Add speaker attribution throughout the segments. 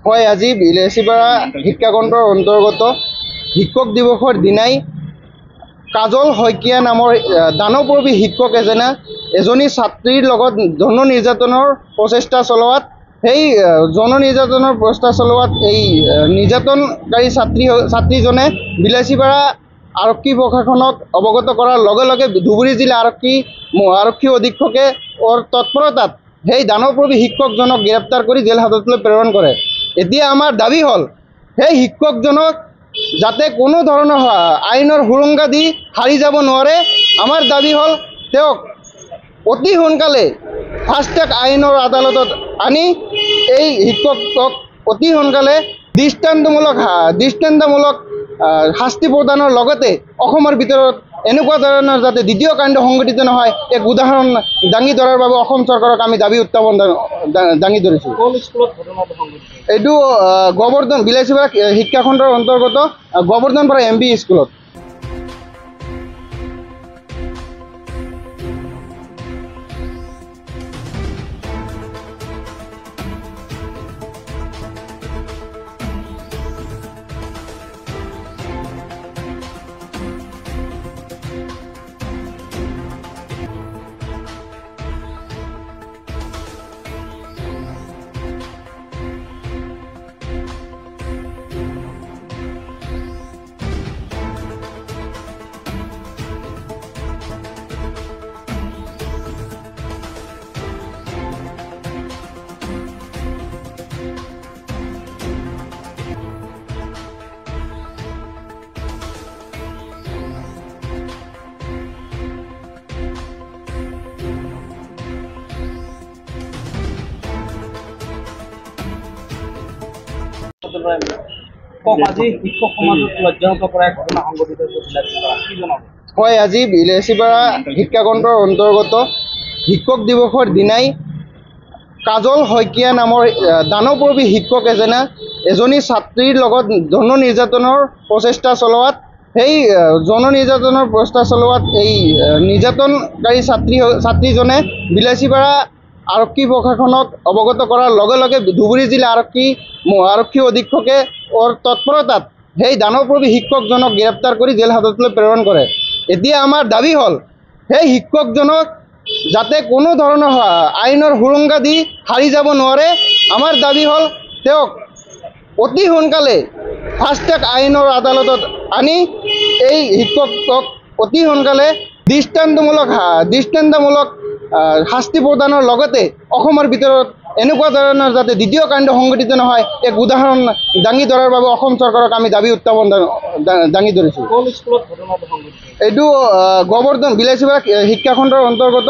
Speaker 1: হয়, আজি বিলাসীপাৰা শিক্ষাখণ্ডৰ অন্তৰ্গত শিক্ষক দিৱসৰ দিনাই কাজল শইকীয়া নামৰ দানৱৰূপী শিক্ষক এজনী ছাত্ৰীৰ লগত যৌন নিৰ্যাতনৰ প্ৰচেষ্টা চলোৱাত সেই যৌন নিৰ্যাতনৰ প্ৰচেষ্টা চলোৱাত এই নিৰ্যাতনকাৰী ছাত্ৰীজনে বিলাসীপাৰা আৰক্ষী প্ৰশাসনক অৱগত কৰাৰ লগে লগে ধুবুৰী জিলা আৰক্ষী অধীক্ষকে তৎপৰতাত সেই দানৱৰূপী শিক্ষকজনক গ্ৰেপ্তাৰ কৰি জেল হাজতলৈ প্ৰেৰণ কৰে। এতিয়া আমাৰ দাবী হ'ল সেই শিক্ষকজনক যাতে কোনো ধৰণৰ আইনৰ সুৰংগা দি হাৰি যাব নোৱাৰে। আমাৰ দাবী হ'ল তেওঁক অতি সোনকালে ফাষ্ট ট্ৰেক আইনৰ আদালতত আনি এই শিক্ষকক অতি সোনকালে দৃষ্টান্তমূলক শাস্তি প্ৰদানৰ লগতে অসমৰ ভিতৰত এনেকুৱা ধৰণৰ যাতে দ্বিতীয় কাণ্ড সংঘটিত নহয় এক উদাহৰণ দাঙি ধৰাৰ বাবে অসম চৰকাৰক আমি দাবী উত্থাপন দাঙি ধৰিছোঁ। এইটো গোবৰ্ধন বিলাসীপাৰা শিক্ষাখণ্ডৰ অন্তৰ্গত গোবৰ্ধনপাৰা MB স্কুলত। হয়, আজি বিলাসীপাৰা শিক্ষাখণ্ডৰ অন্তৰ্গত শিক্ষক দিৱসৰ দিনাই কাজল শইকীয়া নামৰ দানৱৰূপী শিক্ষক এজনী ছাত্ৰীৰ লগত যৌন নিৰ্যাতনৰ প্ৰচেষ্টা চলোৱাত সেই যৌন নিৰ্যাতনৰ প্ৰচেষ্টা চলোৱাত এই নিৰ্যাতনকাৰী ছাত্ৰীজনে বিলাসীপাৰা আৰক্ষী প্ৰশাসনক অৱগত কৰাৰ লগে লগে ধুবুৰী জিলা আৰক্ষী অধীক্ষকে তৎপৰতাত সেই দানৱৰূপী শিক্ষকজনক গ্ৰেপ্তাৰ কৰি জেল হাজতলৈ প্ৰেৰণ কৰে। এতিয়া আমাৰ দাবী হ'ল সেই শিক্ষকজনক যাতে কোনো ধৰণৰ আইনৰ সুৰংগা দি হাৰি যাব নোৱাৰে। আমাৰ দাবী হ'ল তেওঁক অতি সোনকালে ফাষ্ট ট্ৰেক আইনৰ আদালতত আনি এই শিক্ষকক অতি সোনকালে দৃষ্টান্তমূলক শাস্তি প্ৰদানৰ লগতে অসমৰ ভিতৰত এনেকুৱা ধৰণৰ যাতে দ্বিতীয় কাণ্ড সংঘটিত নহয় এক উদাহৰণ দাঙি ধৰাৰ বাবে অসম চৰকাৰক আমি দাবী উত্থাপন দাঙি ধৰিছোঁ। এইটো গোবৰ্ধন বিলাসীপাৰা শিক্ষাখণ্ডৰ অন্তৰ্গত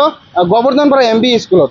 Speaker 1: গোবৰ্ধনপাৰা MB স্কুলত।